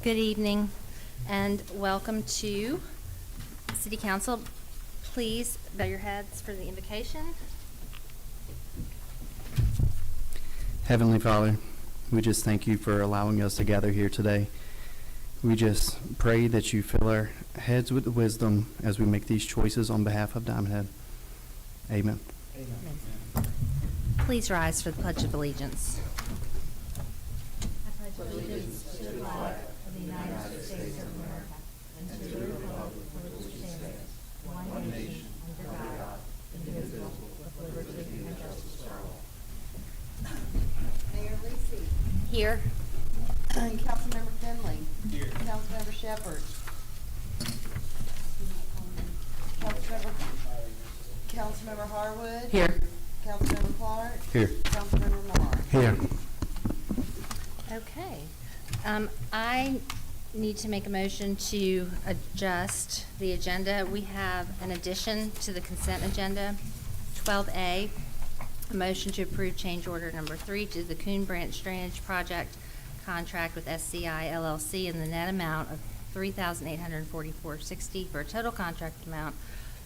Good evening and welcome to City Council. Please bow your heads for the invocation. Heavenly Father, we just thank you for allowing us to gather here today. We just pray that you fill our heads with wisdom as we make these choices on behalf of Diamond Head. Amen. Amen. Please rise for the Pledge of Allegiance. I pledge allegiance to the flag of the United States of America and to the republic for which it stands, one nation, under God, indivisible, with liberty and justice for all. Mayor Lisi. Here. Councilmember Finley. Here. Councilmember Shepherd. Councilmember Harwood. Here. Councilmember Clark. Here. Councilmember Moore. Here. Okay. I need to make a motion to adjust the agenda. We have an addition to the consent agenda, 12A, a motion to approve change order number 3 to the Coon Branch Drainage Project contract with SCI LLC in the net amount of $3,844.60 for a total contract amount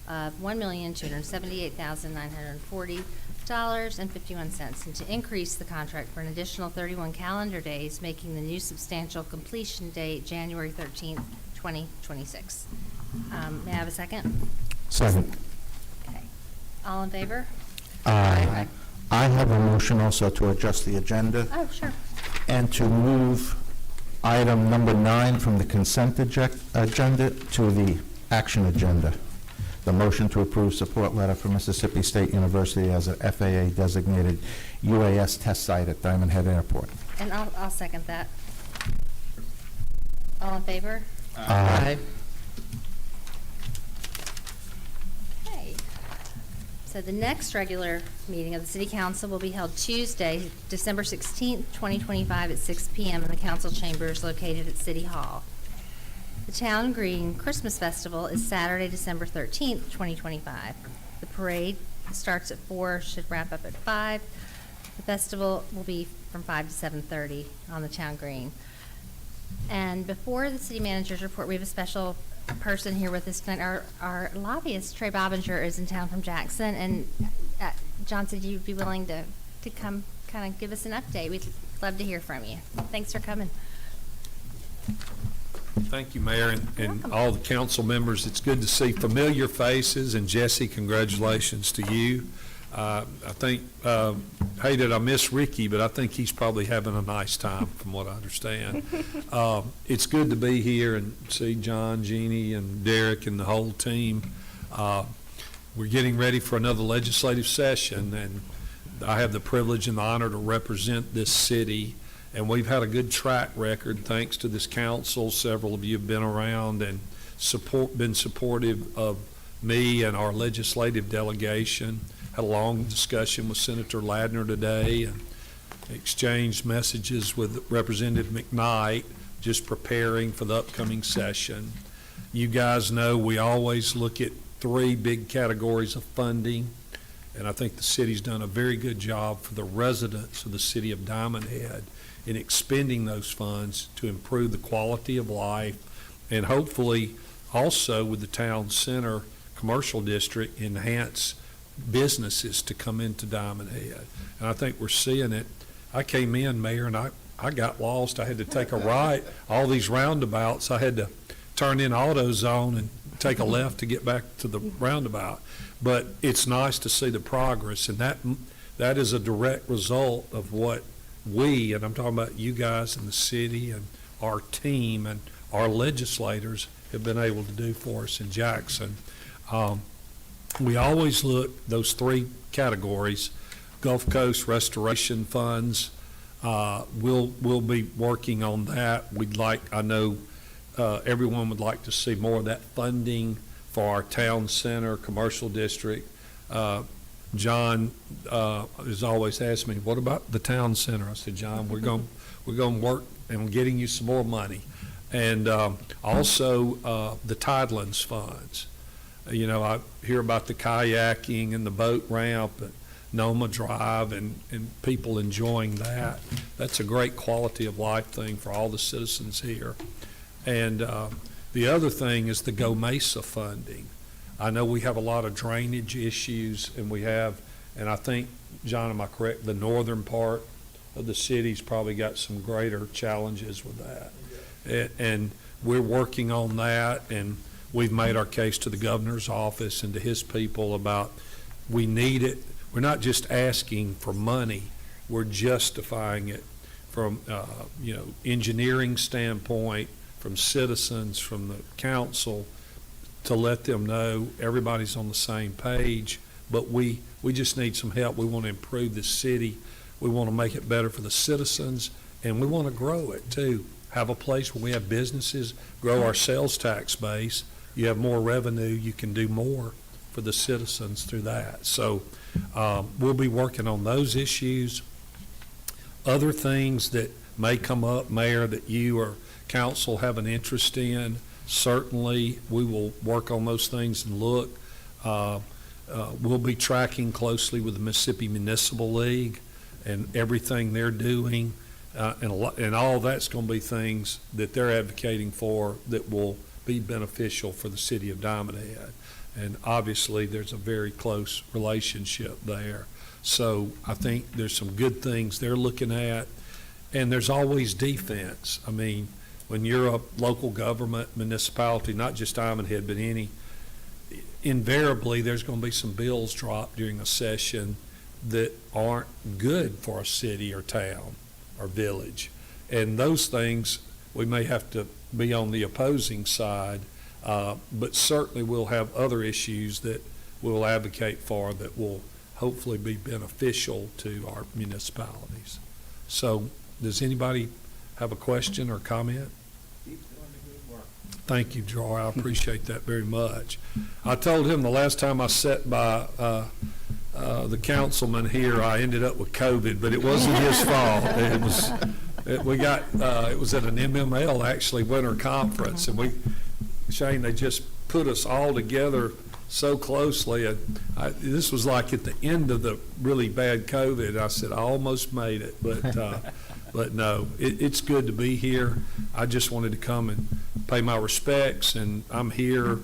of $1,278,940.51, and to increase the contract for an additional 31 calendar days, making the new substantial completion date January 13th, 2026. May I have a second? Second. Okay. All in favor? Aye. I have a motion also to adjust the agenda Oh, sure. and to move item number 9 from the consent agenda to the action agenda. The motion to approve support letter for Mississippi State University as an FAA designated UAS test site at Diamond Head Airport. And I'll second that. All in favor? Aye. Okay. So the next regular meeting of the City Council will be held Tuesday, December 16th, 2025 at 6 p.m. in the council chambers located at City Hall. The Town Green Christmas Festival is Saturday, December 13th, 2025. The parade starts at 4, should wrap up at 5. The festival will be from 5 to 7:30 on the Town Green. And before the city manager's report, we have a special person here with us tonight. Our lobbyist, Trey Bobbinger, is in town from Jackson. And John said you'd be willing to come kind of give us an update. We'd love to hear from you. Thanks for coming. Thank you, Mayor, and all the council members. It's good to see familiar faces, and Jesse, congratulations to you. I think, hey, did I miss Ricky, but I think he's probably having a nice time from what I understand. It's good to be here and see John, Jeannie, and Derek and the whole team. We're getting ready for another legislative session, and I have the privilege and the honor to represent this city. And we've had a good track record thanks to this council. Several of you have been around and been supportive of me and our legislative delegation. Had a long discussion with Senator Ladner today and exchanged messages with Representative McKnight, just preparing for the upcoming session. You guys know we always look at 3 big categories of funding, and I think the city's done a very good job for the residents of the city of Diamond Head in expending those funds to improve the quality of life, and hopefully also with the town center commercial district enhance businesses to come into Diamond Head. And I think we're seeing it. I came in, Mayor, and I got lost. I had to take a right, all these roundabouts. I had to turn in AutoZone and take a left to get back to the roundabout. But it's nice to see the progress, and that is a direct result of what we, and I'm talking about you guys in the city and our team and our legislators, have been able to do for us in Jackson. We always look those 3 categories. Gulf Coast Restoration Funds, we'll be working on that. I know everyone would like to see more of that funding for our town center commercial district. John has always asked me, what about the town center? I said, John, we're going to work on getting you some more money. And also the Tidelands funds. You know, I hear about the kayaking and the boat ramp. Noma Drive and people enjoying that. That's a great quality of life thing for all the citizens here. And the other thing is the Go Mesa funding. I know we have a lot of drainage issues, and we have, and I think, John, am I correct, the northern part of the city's probably got some greater challenges with that. And we're working on that, and we've made our case to the governor's office and to his people about we need it. We're not just asking for money, we're justifying it from, engineering standpoint, from citizens, from the council, to let them know everybody's on the same page, but we just need some help. We want to improve the city. We want to make it better for the citizens, and we want to grow it too. Have a place where we have businesses, grow our sales tax base. You have more revenue, you can do more for the citizens through that. So we'll be working on those issues. Other things that may come up, Mayor, that you or council have an interest in, certainly we will work on those things and look. We'll be tracking closely with the Mississippi Municipal League and everything they're doing. And all that's going to be things that they're advocating for that will be beneficial for the city of Diamond Head. And obviously, there's a very close relationship there. So I think there's some good things they're looking at. And there's always defense. I mean, when you're a local government, municipality, not just Diamond Head, but any, invariably, there's going to be some bills dropped during a session that aren't good for a city or town or village. And those things, we may have to be on the opposing side, but certainly we'll have other issues that we'll advocate for that will hopefully be beneficial to our municipalities. So does anybody have a question or comment? Thank you, Joy. I appreciate that very much. I told him the last time I sat by the councilman here, I ended up with COVID, but it wasn't his fault. It was it was at an MML actually winter conference, and Shane, they just put us all together so closely. And this was like at the end of the really bad COVID. I said I almost made it, but no, it's good to be here. I just wanted to come and pay my respects, and I'm here.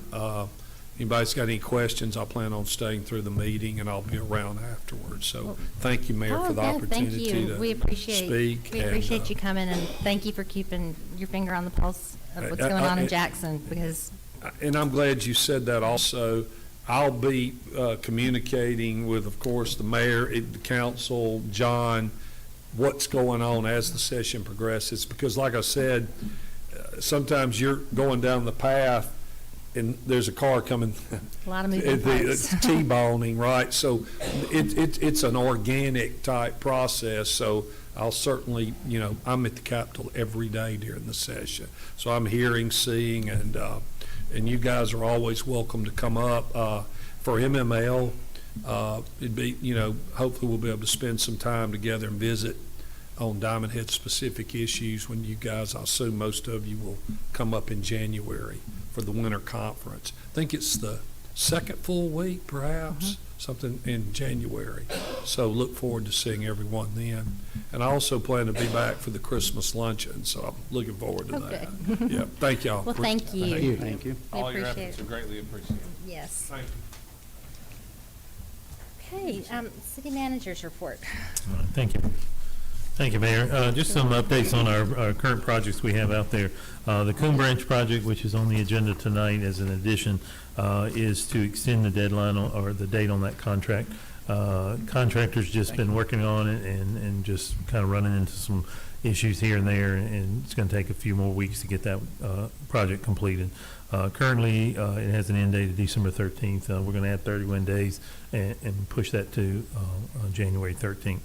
Anybody's got any questions, I plan on staying through the meeting, and I'll be around afterwards. So thank you, Mayor, for the opportunity to We appreciate, speak. we appreciate you coming, and thank you for keeping your finger on the pulse of what's going on in Jackson, because And I'm glad you said that also. I'll be communicating with, of course, the mayor, the council, John, what's going on as the session progresses. Because like I said, sometimes you're going down the path and there's a car coming. a lot of moving It's parts. T-boning, right? So it's an organic type process. So I'll certainly, I'm at the Capitol every day during the session. So I'm hearing, seeing, and you guys are always welcome to come up. For MML, it'd be, hopefully we'll be able to spend some time together and visit on Diamond Head specific issues when you guys, I assume most of you will come up in January for the winter conference. I think it's the second full week, perhaps, something in January. So look forward to seeing everyone then. And I also plan to be back for the Christmas luncheon, so I'm looking forward to that. Yeah, thank y'all. Well, thank you. Thank you. We All your appreciate efforts it. are greatly appreciated. Yes. Thank you. Okay, city managers report. All right, thank you. Thank you, Mayor. Just some updates on our current projects we have out there. The Coon Branch project, which is on the agenda tonight as an addition, is to extend the deadline or the date on that contract. Contractor's just been working on it and just kind of running into some issues here and there, and it's going to take a few more weeks to get that project completed. Currently, it has an end date of December 13th. We're going to add 31 days and push that to January 13th.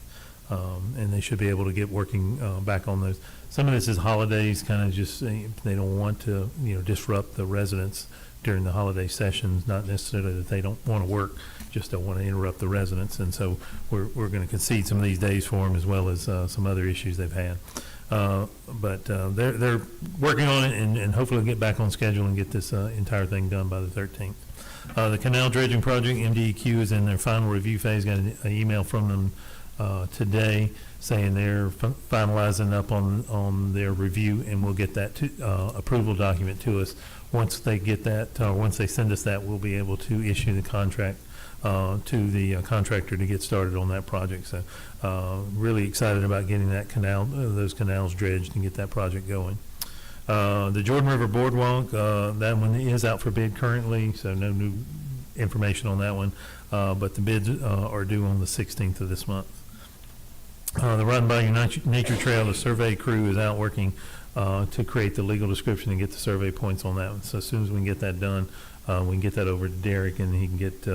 And they should be able to get working back on those. Some of this is holidays, kind of just, they don't want to, disrupt the residents during the holiday sessions, not necessarily that they don't want to work, just don't want to interrupt the residents. And so we're going to concede some of these days for them, as well as some other issues they've had. But they're working on it, and hopefully get back on schedule and get this entire thing done by the 13th. The canal dredging project, MDEQ, is in their final review phase. Got an email from them today saying they're finalizing up on their review, and we'll get that approval document to us. Once they get that, once they send us that, we'll be able to issue the contract to the contractor to get started on that project. So really excited about getting that canal, those canals dredged and get that project going. The Jordan River Boardwalk, that one is out for bid currently, so no new information on that one. But the bids are due on the 16th of this month. The Run By Your Nature Trail, the survey crew is out working to create the legal description and get the survey points on that one. So as soon as we can get that done, we can get that over to Derek, and he can get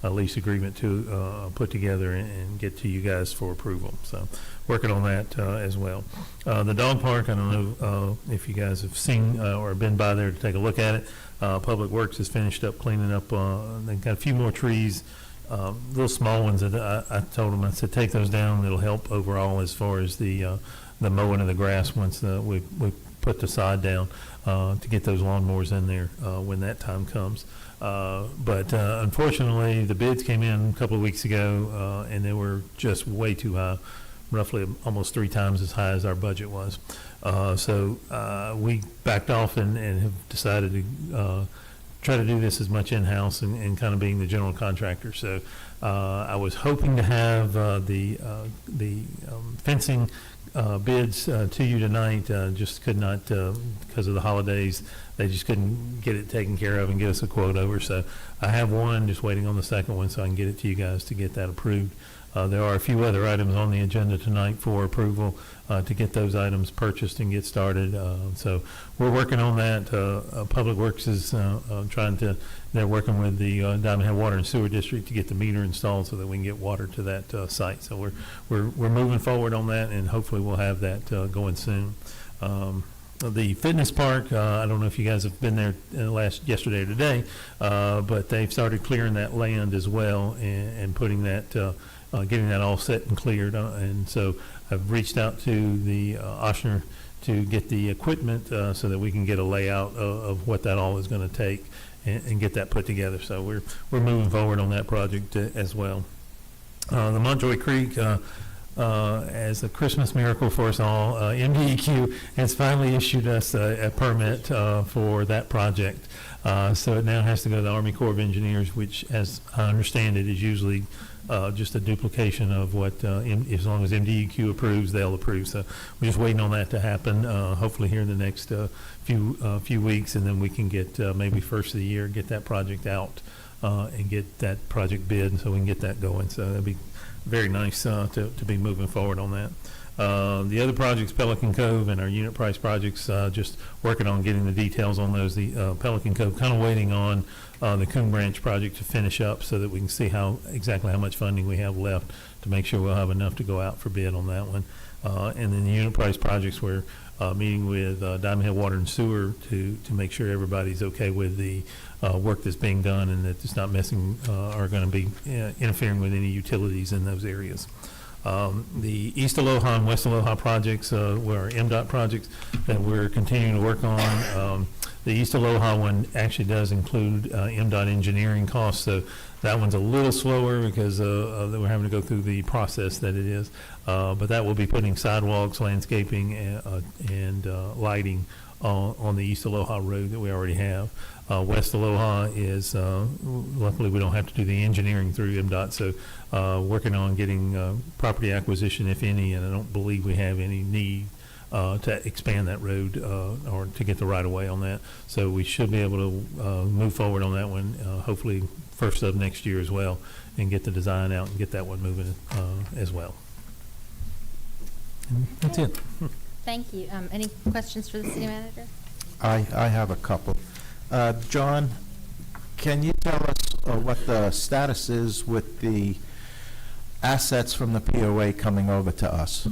a lease agreement to put together and get to you guys for approval. So working on that as well. The dog park, I don't know if you guys have seen or been by there to take a look at it. Public Works has finished up cleaning up. They've got a few more trees, little small ones that I told them, I said, take those down. It'll help overall as far as the mowing of the grass once we put the sod down to get those lawnmowers in there when that time comes. But unfortunately, the bids came in a couple of weeks ago, and they were just way too high, roughly almost 3 times as high as our budget was. So we backed off and have decided to try to do this as much in-house and kind of being the general contractor. So I was hoping to have the fencing bids to you tonight, just could not, because of the holidays, they just couldn't get it taken care of and get us a quote over. So I have one, just waiting on the second one so I can get it to you guys to get that approved. There are a few other items on the agenda tonight for approval to get those items purchased and get started. So we're working on that. Public Works is they're working with the Diamond Head Water and Sewer District to get the meter installed so that we can get water to that site. So we're moving forward on that, and hopefully we'll have that going soon. The fitness park, I don't know if you guys have been there yesterday or today, but they've started clearing that land as well and putting that, getting that all set and cleared. And so I've reached out to the Ochsner to get the equipment so that we can get a layout of what that all is going to take and get that put together. So we're moving forward on that project as well. The Montjoy Creek, as a Christmas miracle for us all, MDEQ has finally issued us a permit for that project. So it now has to go to the Army Corps of Engineers, which, as I understand it, is usually just a duplication of what, as long as MDEQ approves, they'll approve. So we're just waiting on that to happen, hopefully here in the next few weeks, and then we can get maybe first of the year, get that project out and get that project bid so we can get that going. So that'd be very nice to be moving forward on that. The other projects, Pelican Cove and our unit price projects, just working on getting the details on those. The Pelican Cove, kind of waiting on the Coon Branch project to finish up so that we can see exactly how much funding we have left to make sure we'll have enough to go out for bid on that one. And then the unit price projects, we're meeting with Diamond Head Water and Sewer to make sure everybody's okay with the work that's being done and that it's not messing or going to be interfering with any utilities in those areas. The East Aloha and West Aloha projects were MDOT projects that we're continuing to work on. The East Aloha one actually does include MDOT engineering costs, so that one's a little slower because we're having to go through the process that it is. But that will be putting sidewalks, landscaping, and lighting on the East Aloha road that we already have. West Aloha is, luckily we don't have to do the engineering through MDOT, so working on getting property acquisition, if any, and I don't believe we have any need to expand that road or to get the right of way on that. So we should be able to move forward on that one, hopefully first of next year as well, and get the design out and get that one moving as well. And that's it. Thank you. Any questions for the city manager? I have a couple. John, can you tell us what the status is with the assets from the POA coming over to us?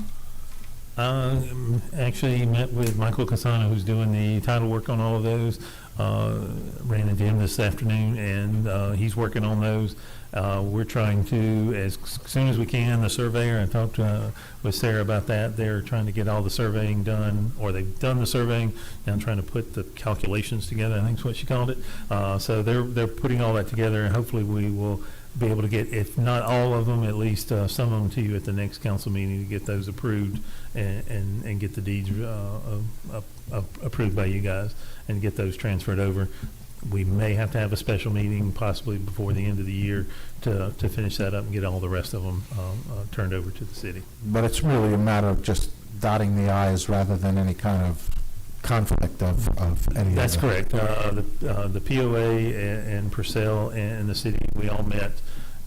Actually met with Michael Casano, who's doing the title work on all of those. Ran into him this afternoon, and he's working on those. We're trying to, as soon as we can, the surveyor, I talked with Sarah about that. They're trying to get all the surveying done, or they've done the surveying, now trying to put the calculations together, I think is what she called it. So they're putting all that together, and hopefully we will be able to get, if not all of them, at least some of them to you at the next council meeting to get those approved and get the deeds approved by you guys and get those transferred over. We may have to have a special meeting possibly before the end of the year to finish that up and get all the rest of them turned over to the city. But it's really a matter of just dotting the i's rather than any kind of conflict of any of That's the- correct. The POA and Purcell and the city, we all met.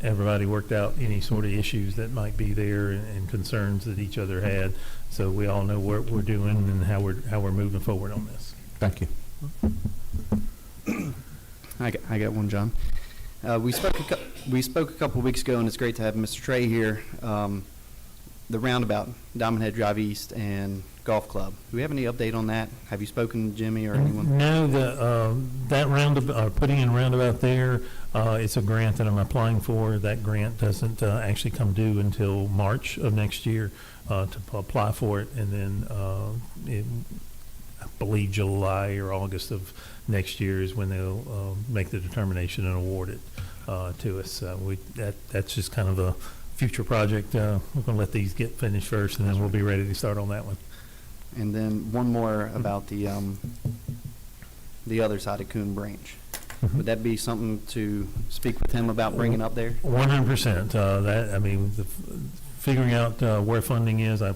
Everybody worked out any sort of issues that might be there and concerns that each other had. So we all know what we're doing and how we're moving forward on this. Thank you. I got one, John. We spoke a couple weeks ago, and it's great to have Mr. Trey here. The roundabout, Diamond Head Drive East and Golf Club. Do we have any update on that? Have you spoken to Jimmy or anyone? No, that roundabout, putting in roundabout there, it's a grant that I'm applying for. That grant doesn't actually come due until March of next year to apply for it, and then I believe July or August of next year is when they'll make the determination and award it to us. That's just kind of a future project. We're going to let these get finished first, and then we'll be ready to start on that one. And then one more about the other side of Coon Branch. Would that be something to speak with him about bringing up there? 100%. That, I mean, figuring out where funding is. I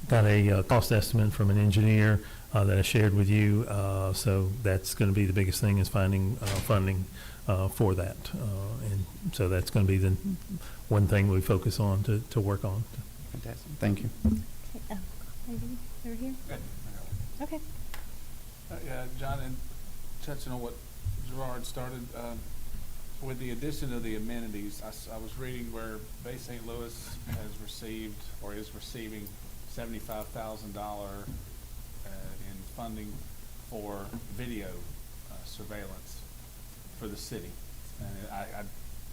got a cost estimate from an engineer that I shared with you. So that's going to be the biggest thing, is finding funding for that. And so that's going to be the one thing we focus on to work on. Fantastic. Thank you. Maybe over here? Okay. Yeah, John, and touching on what Gerard started, with the addition of the amenities, I was reading where Bay St. Louis has received or is receiving $75,000 in funding for video surveillance for the city. And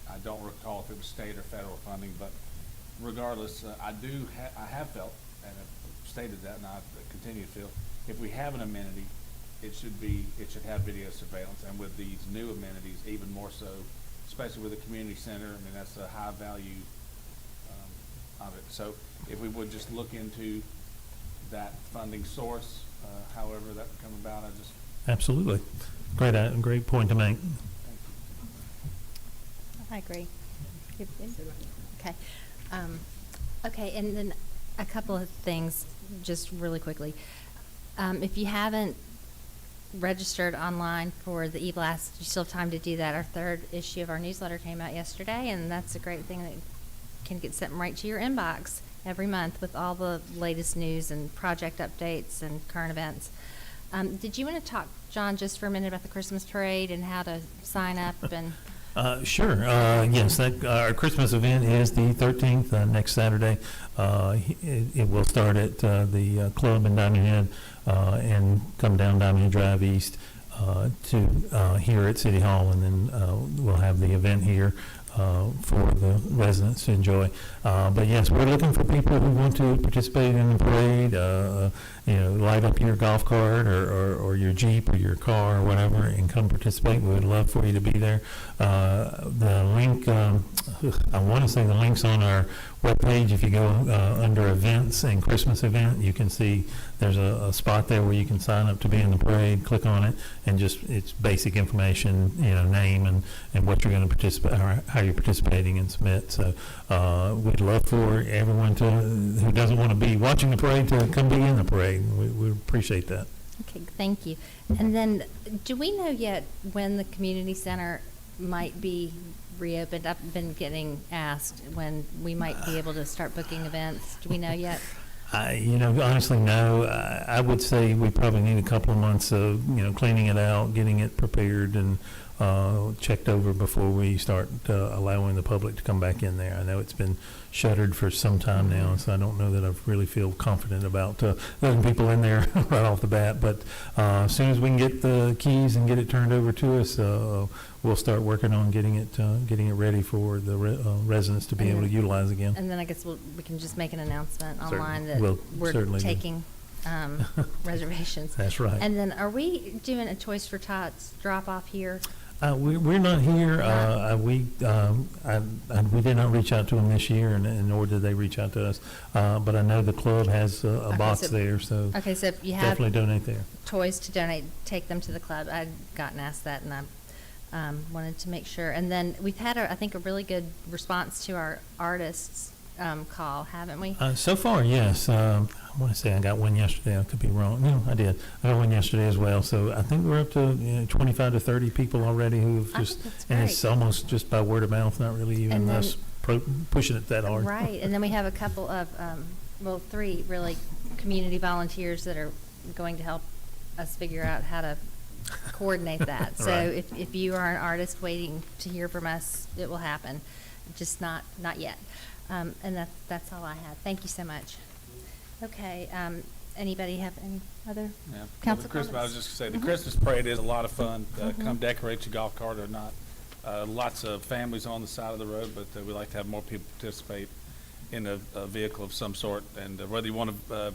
I don't recall if it was state or federal funding, but regardless, I have felt, and have stated that, and I continue to feel, if we have an amenity, it should have video surveillance, and with these new amenities, even more so, especially with the community center. I mean, that's a high value of it. So if we would just look into that funding source, however that would come about, Absolutely. Great point to make. I agree. Okay. Okay, and then a couple of things, just really quickly. If you haven't registered online for the e-blast, you still have time to do that. Our third issue of our newsletter came out yesterday, and that's a great thing that can get something right to your inbox every month with all the latest news and project updates and current events. Did you want to talk, John, just for a minute about the Christmas parade and how to sign up and... Sure. Yes, our Christmas event is the 13th, next Saturday. It will start at the club in Diamond Head and come down Diamond Head Drive East to here at City Hall, and then we'll have the event here for the residents to enjoy. But yes, we're looking for people who want to participate in the parade, light up your golf cart or your Jeep or your car or whatever and come participate. We would love for you to be there. The link, I want to say the link's on our webpage. If you go under events and Christmas event, you can see there's a spot there where you can sign up to be in the parade. Click on it, and it's basic information, name and what you're going to participate, or how you're participating, and submit. So we'd love for everyone who doesn't want to be watching the parade to come be in the parade. We appreciate that. Okay, thank you. And then, do we know yet when the community center might be reopened? I've been getting asked when we might be able to start booking events. Do we know yet? Honestly, no. I would say we probably need a couple of months of, cleaning it out, getting it prepared, and checked over before we start allowing the public to come back in there. I know it's been shuttered for some time now, so I don't know that I really feel confident about letting people in there right off the bat. But as soon as we can get the keys and get it turned over to us, we'll start working on getting it ready for the residents to be able to utilize again. And then I guess we can just make an announcement Certainly. online that We'll we're certainly do. taking reservations. That's right. And then are we doing a Toys for Tots drop-off here? We're not here. We did not reach out to them this year, and nor did they reach out to us. But I know the club has a Okay, box so- there, so Okay, so if you have definitely donate there. toys to donate, take them to the club. I'd gotten asked that, and I wanted to make sure. And then we've had, I think, a really good response to our artists call, haven't we? So far, yes. I want to say I got one yesterday. I could be wrong. No, I did. I got one yesterday as well. So I think we're up to 25 to 30 people already who've I just, think that's and it's great. almost just by word of mouth, not really even And then- us pushing it that hard. Right, and then we have a couple of, well, 3 really community volunteers that are going to help us figure out how to coordinate that. So Right. if you are an artist waiting to hear from us, it will happen, just not yet. And that's all I have. Thank you so much. Okay, anybody have any other Yeah. Well, council the Christmas, I was comments? just gonna say, the Mhm. Christmas parade is a lot of fun. Mhm. Come decorate your golf cart or not. Lots of families on the side of the road, but we like to have more people participate in a vehicle of some sort. And whether you want to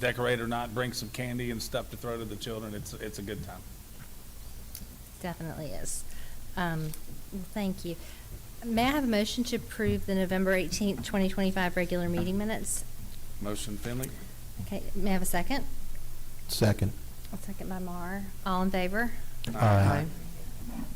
decorate or not, bring some candy and stuff to throw to the children. It's a good time. Definitely is. Well, thank you. May I have a motion to approve the November 18th, 2025 regular meeting minutes? Motion, Finley? Okay, may I have a second? Second. A second by Mar. All in favor? Aye.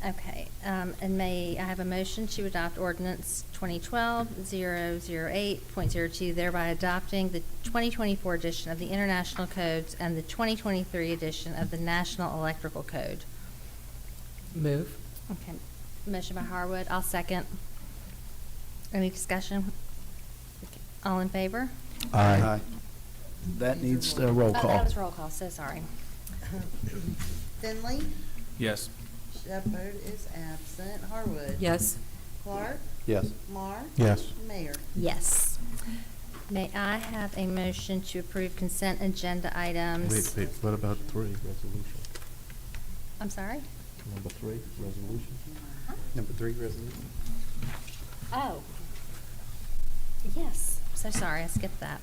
Okay, and may I have a motion to adopt ordinance 2012-008.02, thereby adopting the 2024 edition of the International Codes and the 2023 edition of the National Electrical Code. Move. Okay, motion by Harwood, I'll second. Any discussion? Okay, all in favor? Aye. That needs a roll Oh, call. that was roll call, so sorry. Finley, Yes. Shepherd is absent. Harwood. Yes. Clark, Yes. Marr, Yes. Mayor. Yes. May I have a motion to approve consent agenda items? what about 3, resolution? I'm sorry? Number 3, resolution? Number 3, resolution. Oh. Yes, so sorry, I skipped that.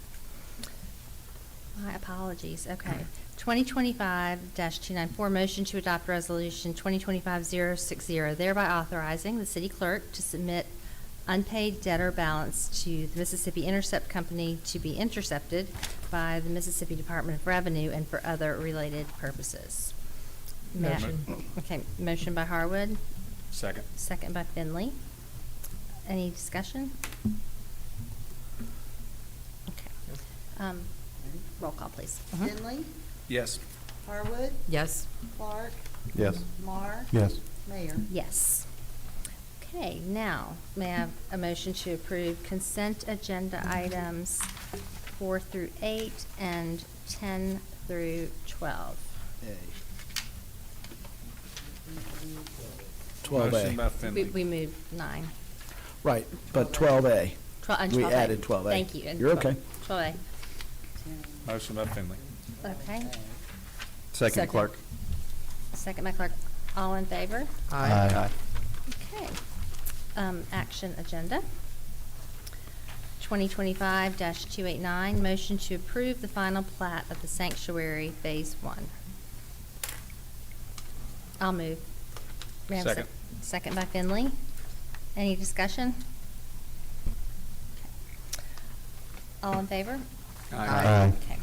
My apologies, okay. 2025-294, motion to adopt resolution 2025-060, thereby authorizing the city clerk to submit unpaid debtor balance to the Mississippi Intercept Company to be intercepted by the Mississippi Department of Revenue and for other related purposes. Motion. Okay, motion by Harwood, Second. second by Finley. Any discussion? Okay. Roll call, please. Finley, Yes. Harwood, Yes. Clark, Yes. Marr, Yes. Mayor. Yes. Okay, now, may I have a motion to approve consent agenda items 4 through 8 and 10 through 12? Motion 12A. by Finley. We moved 9. Right, but 12A. 12, We 12A. added 12A. Thank you. and You're okay. 12A. Motion by Finley. Okay. Second, Clark. Second by Clark. All in favor? Aye. Okay. Action agenda. 2025-289, motion to approve the final plat of the sanctuary Phase 1. I'll move. May I have a Second. Second by Finley. Any discussion? Okay. All in favor? Aye. Okay.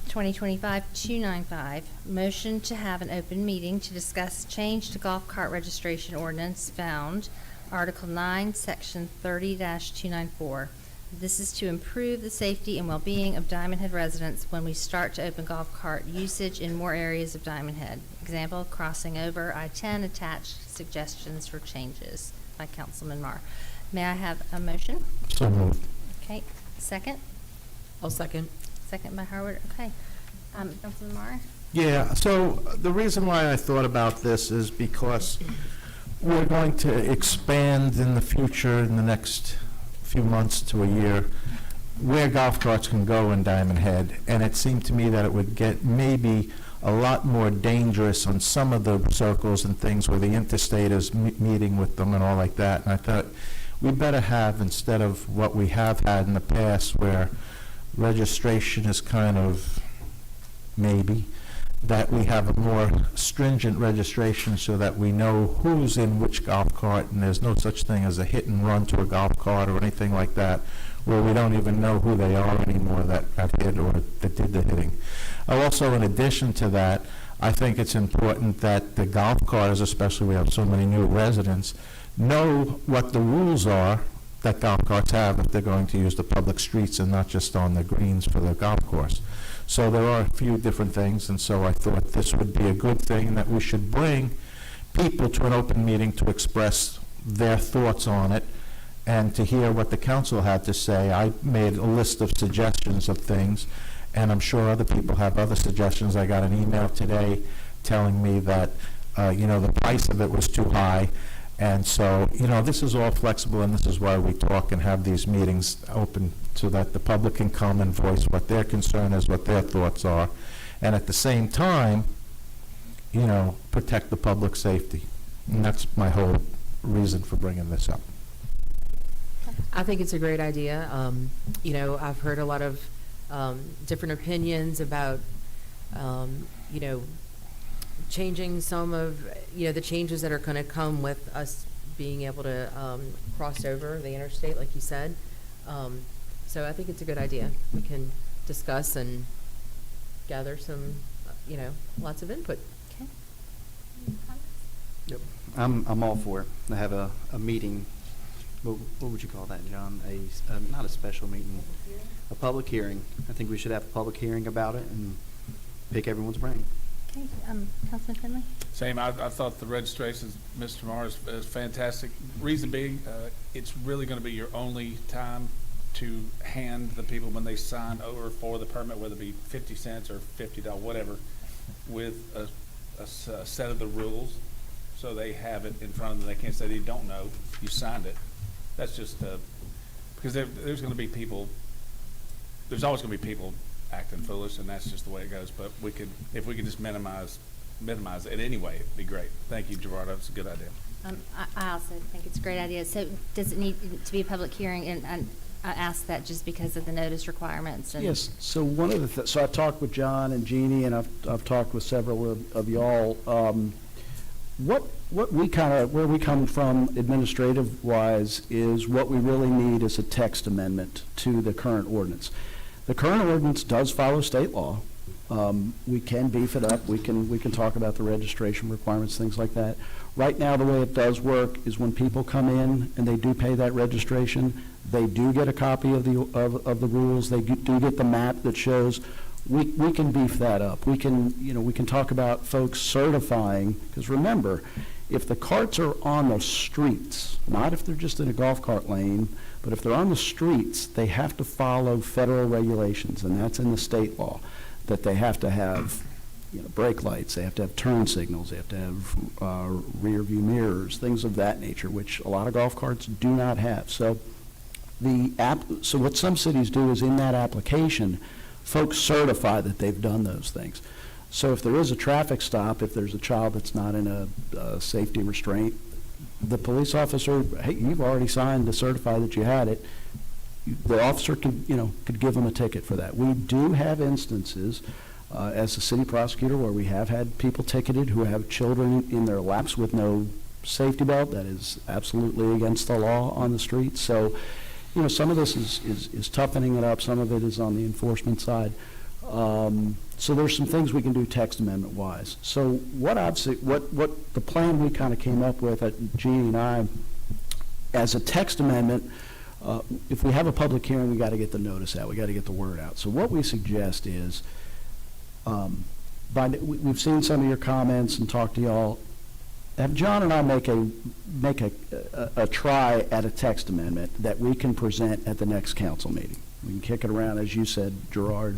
2025-295, motion to have an open meeting to discuss change to golf cart registration ordinance found, Article 9, Section 30-294. This is to improve the safety and well-being of Diamond Head residents when we start to open golf cart usage in more areas of Diamond Head. Example, crossing over I-10, attached suggestions for changes by Councilman Marr. May I have a motion? So moved. Okay, second? I'll second. Second by Howard, okay. Councilman Marr? Yeah, so the reason why I thought about this is because we're going to expand in the future, in the next few months to a year, where golf carts can go in Diamond Head. And it seemed to me that it would get maybe a lot more dangerous on some of the circles and things where the interstate is meeting with them and all like that. And I thought we better have, instead of what we have had in the past where registration is kind of maybe, that we have a more stringent registration so that we know who's in which golf cart, and there's no such thing as a hit and run to a golf cart or anything like that, where we don't even know who they are anymore that hit or that did the hitting. Also, in addition to that, I think it's important that the golf carts, especially we have so many new residents, know what the rules are that golf carts have if they're going to use the public streets and not just on the greens for the golf course. So there are a few different things, and so I thought this would be a good thing, and that we should bring people to an open meeting to express their thoughts on it and to hear what the council had to say. I made a list of suggestions of things, and I'm sure other people have other suggestions. I got an email today telling me that, the price of it was too high. And so, this is all flexible, and this is why we talk and have these meetings open so that the public can come and voice what their concern is, what their thoughts are, and at the same time, protect the public safety. And that's my whole reason for bringing this up. I think it's a great idea. I've heard a lot of different opinions about, changing some of, the changes that are going to come with us being able to cross over the interstate, like you said. So I think it's a good idea. We can discuss and gather some, lots of input. Okay. Any comments? Yep. I'm all for it. To have a meeting, what would you call that, John? Not a special meeting, a public hearing. I think we should have a public hearing about it and pick everyone's brain. Okay, Councilman Finley? Same, I thought the registrations, Mr. Morris, is fantastic. Reason being, it's really going to be your only time to hand the people when they sign over for the permit, whether it be 50 cents or $50, whatever, with a set of the rules, so they have it in front of them. They can't say they don't know, you signed it. That's just, because there's going to be people, there's always going to be people acting foolish, and that's just the way it goes. But if we could just minimize it anyway, it'd be great. Thank you, Gerardo. It's a good idea. I also think it's a great idea. So does it need to be a public hearing? And I asked that just because of the notice requirements. And Yes, so one of the, so I talked with John and Jeannie, and I've talked with several of y'all. What we where we come from administrative-wise is what we really need is a text amendment to the current ordinance. The current ordinance does follow state law. We can beef it up. We can talk about the registration requirements, things like that. Right now, the way it does work is when people come in and they do pay that registration, they do get a copy of the rules. They do get the map that shows. We can beef that up. We can talk about folks certifying, because remember, if the carts are on the streets, not if they're just in a golf cart lane, but if they're on the streets, they have to follow federal regulations, and that's in the state law, that they have to have brake lights, they have to have turn signals, they have to have rear view mirrors, things of that nature, which a lot of golf carts do not have. So so what some cities do is in that application, folks certify that they've done those things. So if there is a traffic stop, if there's a child that's not in a safety restraint, the police officer, hey, you've already signed to certify that you had it. The officer could give them a ticket for that. We do have instances as a city prosecutor where we have had people ticketed who have children in their laps with no safety belt. That is absolutely against the law on the street. So, some of this is toughening it up. Some of it is on the enforcement side. So there's some things we can do text amendment wise. So what the plan we kind of came up with at Jeannie and I as a text amendment, if we have a public hearing, we got to get the notice out. We got to get the word out. So what we suggest is, we've seen some of your comments and talked to y'all. Have John and I make a try at a text amendment that we can present at the next council meeting. We can kick it around, as you said, Gerard.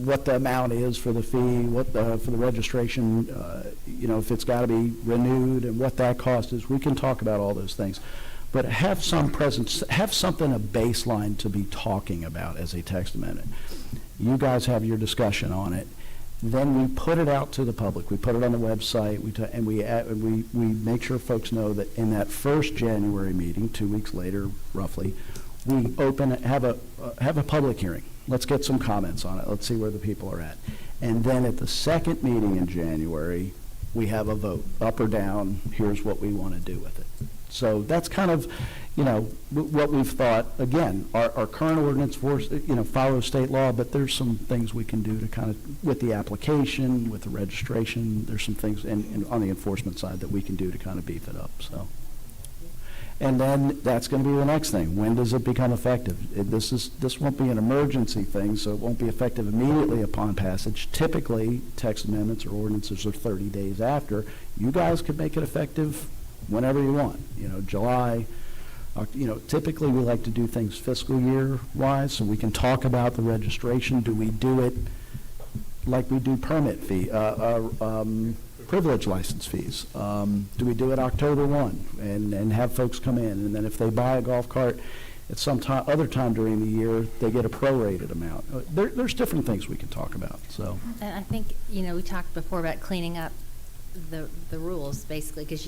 what the amount is for the fee, for the registration, if it's got to be renewed and what that cost is. We can talk about all those things. But have some presence, have something, a baseline to be talking about as a text amendment. You guys have your discussion on it. Then we put it out to the public. We put it on the website. We make sure folks know that in that first January meeting, 2 weeks later, roughly, we have a public hearing. Let's get some comments on it. Let's see where the people are at. And then at the second meeting in January, we have a vote, up or down. Here's what we want to do with it. So that's kind of, what we've thought. Again, our current ordinance follows state law, but there's some things we can do to kind of, with the application, with the registration, there's some things on the enforcement side that we can do to kind of beef it up, so. And then that's going to be the next thing. When does it become effective? This won't be an emergency thing, so it won't be effective immediately upon passage. Typically, text amendments or ordinances are 30 days after. You guys could make it effective whenever you want, July. Typically we like to do things fiscal year wise, so we can talk about the registration. Do we do it like we do permit fee, privilege license fees? Do we do it October 1 and have folks come in, and then if they buy a golf cart at some other time during the year, they get a prorated amount? There's different things we can talk about, so. And I think, we talked before about cleaning up the rules, basically, because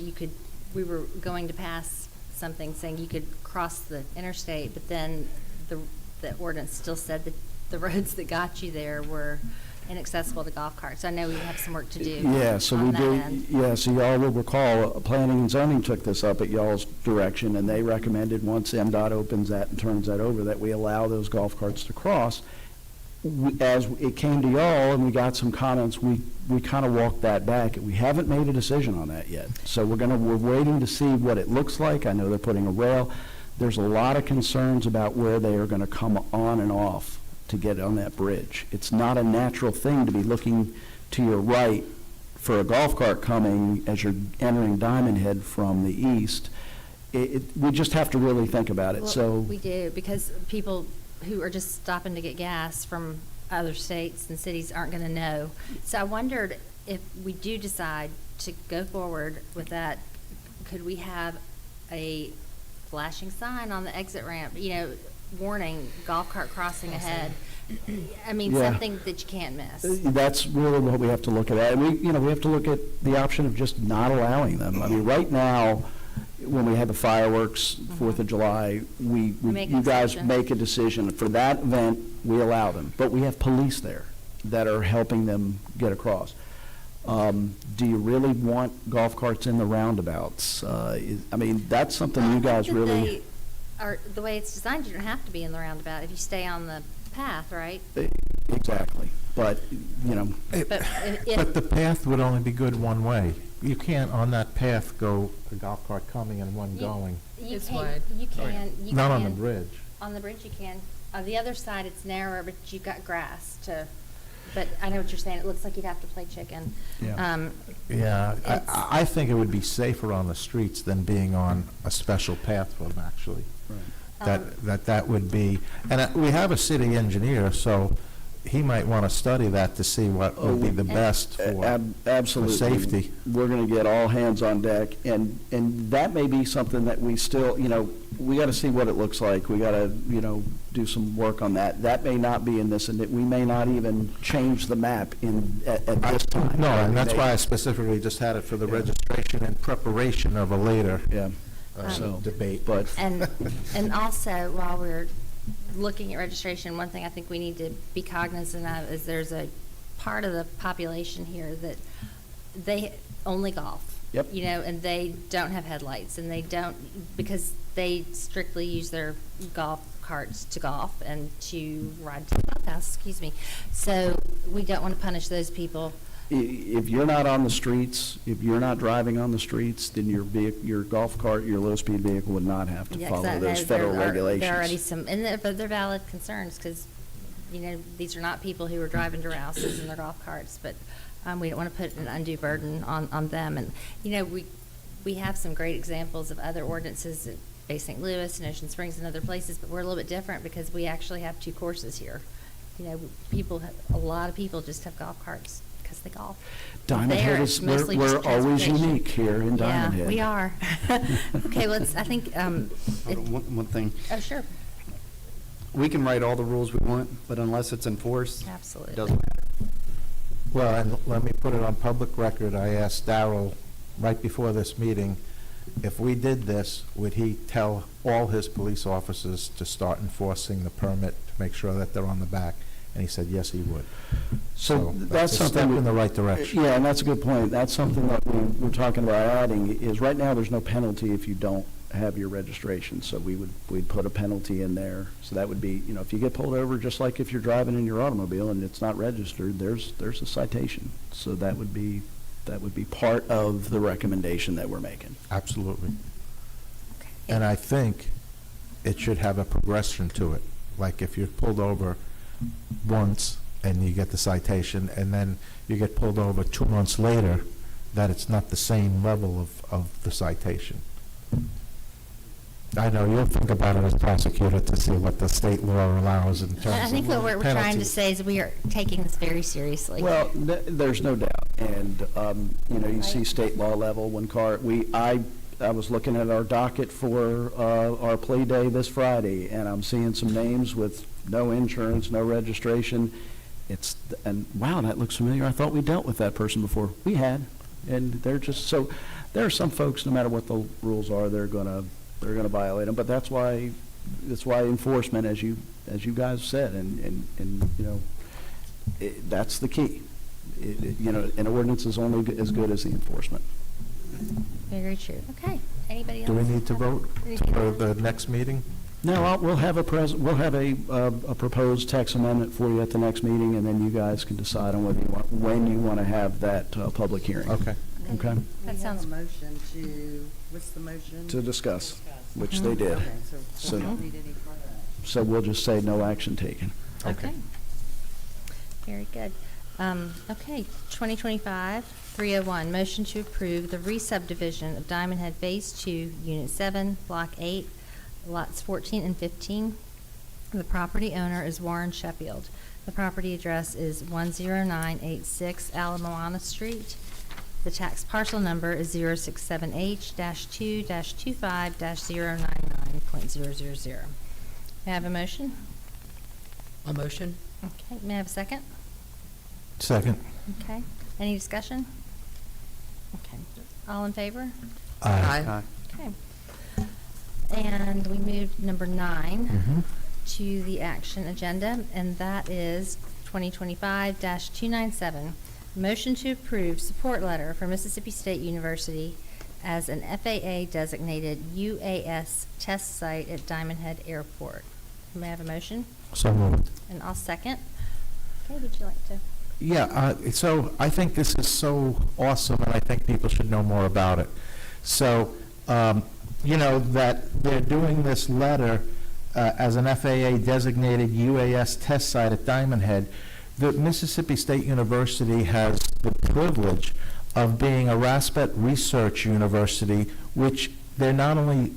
we were going to pass something saying you could cross the interstate, but then the ordinance still said that the roads that got you there were inaccessible to golf carts. So I know we have some work to do. Yeah, so we on that do. end. Yeah, so y'all will recall, Planning and Zoning took this up at y'all's direction, and they recommended once MDOT opens that and turns that over, that we allow those golf carts to cross. As it came to y'all and we got some comments, we kind of walked that back. We haven't made a decision on that yet. So we're waiting to see what it looks like. I know they're putting a rail. There's a lot of concerns about where they are going to come on and off to get on that bridge. It's not a natural thing to be looking to your right for a golf cart coming as you're entering Diamond Head from the east. We just have to really think about it. Well, So we do, because people who are just stopping to get gas from other states and cities aren't going to know. So I wondered, if we do decide to go forward with that, could we have a flashing sign on the exit ramp, warning golf cart crossing ahead? I mean, Yeah. something that you can't miss. That's really what we have to look at. And we have to look at the option of just not allowing them. I mean, right now, when we have the fireworks, 4th of July, Make a you guys decision. make a decision. For that event, we allow them. But we have police there that are helping them get across. Do you really want golf carts in the roundabouts? That's something you guys I think that really. the way it's designed, you don't have to be in the roundabout if you stay on the path, right? Exactly. But, But if, But the path would only be good one way. You can't on that path go a golf cart coming and one going. you It's can, wide. you Not on the can- bridge. On the bridge you can. On the other side, it's narrower, but you've got grass but I know what you're saying. It looks like you'd have to play chicken. Yeah. Yeah, It's- I think it would be safer on the streets than being on a special path for them, actually. That would be, and we have a city engineer, so he might want to study that to see what would be the best for Absolutely. safety. We're going to get all hands on deck, and that may be something that we still, we got to see what it looks like. We got to, do some work on that. That may not be in this, and we may not even change the map at this time. No, and that's why I specifically just had it for the registration and preparation of a later Yeah, so, debate. but, And also, while we're looking at registration, one thing I think we need to be cognizant of is there's a part of the population here that they only golf. Yep. And they don't have headlights, and they don't, because they strictly use their golf carts to golf and to ride to the clubhouse, So we don't want to punish those people. if you're not on the streets, if you're not driving on the streets, then your golf cart, your low-speed vehicle would not have to Yeah, 'cause follow I those know federal regulations. There are already some, but they're valid concerns, because, these are not people who are driving to rouses in their golf carts, but we don't want to put an undue burden on them. And, we have some great examples of other ordinances at Bay St. Louis and Ocean Springs and other places, but we're a little bit different because we actually have 2 courses here. you know, a lot of people just have golf carts because they golf. Diamond There, Head it's is, mostly we're just always transportation. unique here in Diamond Head. Yeah, we are. Okay, let's, I think, Hold on, one thing. oh, sure, We can write all the rules we want, but unless it's enforced, it absolutely. doesn't matter. Well, and let me put it on public record, I asked Darrell right before this meeting, if we did this, would he tell all his police officers to start enforcing the permit to make sure that they're on the back? And he said, yes, he would. So that's a something. step we- in the right direction. Yeah, and that's a good point. That's something that we're talking about adding, is right now, there's no penalty if you don't have your registration. So we'd put a penalty in there. So that would be, you know, if you get pulled over, just like if you're driving in your automobile and it's not registered, there's a citation. So that would be part of the recommendation that we're making. Absolutely. Okay. And I think it should have a progression to it. Like if you're pulled over once and you get the citation, and then you get pulled over 2 months later, that it's not the same level of the citation. I know, you'll think about it as prosecutor to see what the state law allows in terms of I think what we're trying to penalties. say is we are taking this very seriously. Well, there's no doubt. And, you know, you see state law level, I was looking at our docket for our plea day this Friday, and I'm seeing some names with no insurance, no registration. And wow, that looks familiar. I thought we dealt with that person before. We had. And they're just, so there are some folks, no matter what the rules are, they're gonna violate them. But that's why enforcement, as you guys said, and you know, that's the key. You know, an ordinance is only as good as the enforcement. Very true. Okay, anybody else? Do we need to vote Anything for else? the next meeting? No, we'll have a proposed text amendment for you at the next meeting, and then you guys can decide on when you want to have that public hearing. Okay. Okay? That sounds- We have a motion to, what's the motion? To discuss, which they did. Okay, so So- we don't need any further action. So we'll just say no action taken. Okay. Very good. Okay, 2025-301, motion to approve the re-subdivision of Diamond Head Phase 2, Unit 7, Block 8, lots 14 and 15. The property owner is Warren Sheffield. The property address is 10986 Alamoana Street. The tax parcel number is 067H-2-25-099.000. May I have a motion? A motion? Okay, may I have a second? Second. Okay, any discussion? Okay, all in favor? Aye. Okay. And we moved number 9 Mhm. to the action agenda, and that is 2025-297. Motion to approve support letter for Mississippi State University as an FAA designated UAS test site at Diamond Head Airport. May I have a motion? So moved. And I'll second. Okay, would you like to? Yeah, so I think this is so awesome, and I think people should know more about it. So, you know, that they're doing this letter as an FAA designated UAS test site at Diamond Head. The Mississippi State University has the privilege of being a RASPET research university, which they're not only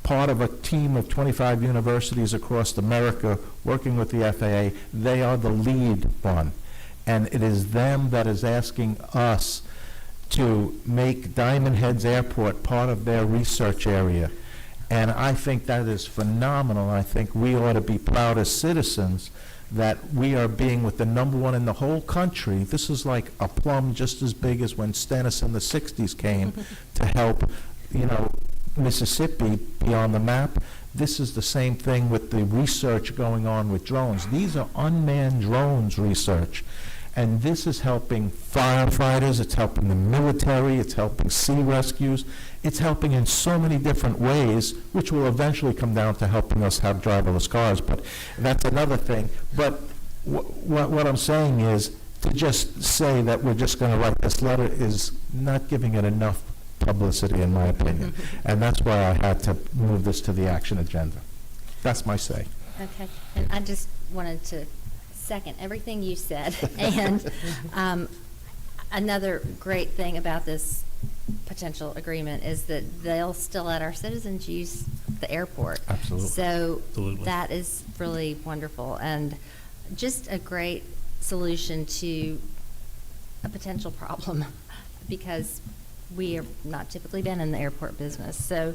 part of a team of 25 universities across America working with the FAA, they are the lead one. And it is them that is asking us to make Diamond Head's Airport part of their research area. And I think that is phenomenal. I think we ought to be proud as citizens that we are being with the #1 in the whole country. This is like a plum just as big as when Stennis in the 60s came to help, you know, Mississippi be on the map. This is the same thing with the research going on with drones. These are unmanned drones research. And this is helping firefighters, it's helping the military, it's helping sea rescues. It's helping in so many different ways, which will eventually come down to helping us have driverless cars, but that's another thing. But what I'm saying is, to just say that we're just going to write this letter is not giving it enough publicity, in my opinion. And that's why I had to move this to the action agenda. That's my say. Okay, and I just wanted to second everything you said. And another great thing about this potential agreement is that they'll still let our citizens use the airport. Absolutely. So Absolutely. that is really wonderful. And just a great solution to a potential problem because we have not typically been in the airport business. So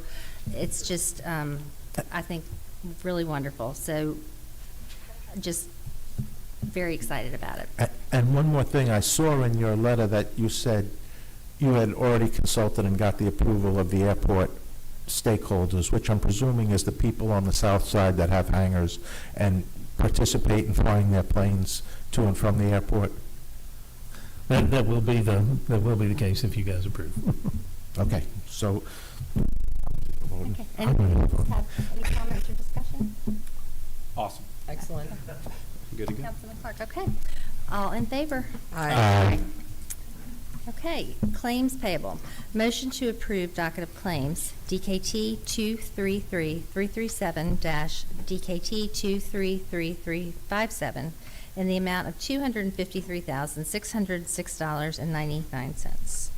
it's just, I think, really wonderful. So just very excited about it. And one more thing, I saw in your letter that you said you had already consulted and got the approval of the airport stakeholders, which I'm presuming is the people on the south side that have hangars and participate in flying their planes to and from the airport. That will be the case if you guys approve. Okay, so. Okay. Anybody else have any comments or discussion? Awesome. Excellent. Good to go. Councilman Clark, okay. All in favor? Aye. Okay, claims payable. Motion to approve docket of claims, DKT 233337-DKT 233357, in the amount of $253,606.99.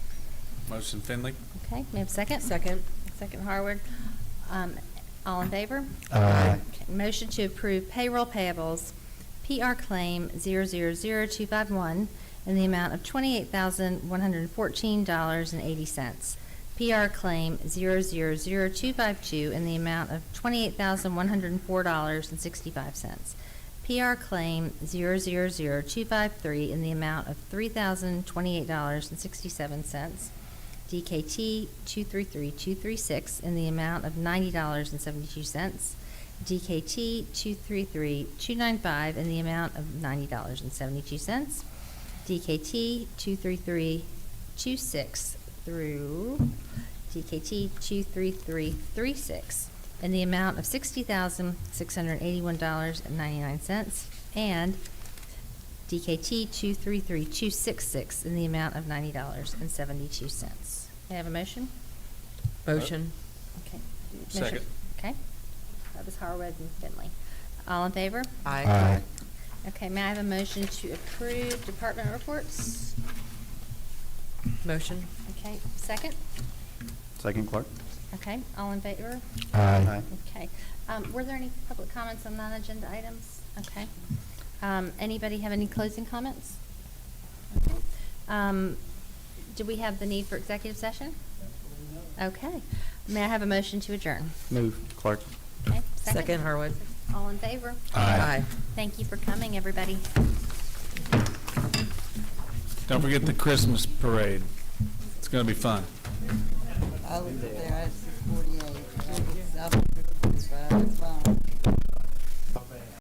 Motion Finley? Okay, may I have a second? Second. Second Harwood. All in favor? Aye. Okay, motion to approve payroll payables, PR claim 000251, in the amount of $28,114.80. PR claim 000252, in the amount of $28,104.65. PR claim 000253, in the amount of $3,028.67. DKT 233236, in the amount of $90.72. DKT 233295, in the amount of $90.72. DKT 23326 through DKT 23336, in the amount of $60,681.99, and DKT 233266, in the amount of $90.72. May I have a motion? Motion. Okay. Second. Okay. That was Harwood and Finley. All in favor? Aye. Okay, may I have a motion to approve department reports? Motion. Okay, second? Second, Clark? Okay, all in favor? Aye. Okay. Were there any public comments on non-agenda items? Okay. Anybody have any closing comments? Okay. Do we have the need for executive session? Okay. May I have a motion to adjourn? Move, Clark. Okay, Second, Harwood. All in favor? Aye. Thank you for coming, everybody. Don't forget the Christmas parade. It's going to be fun. I looked up there, I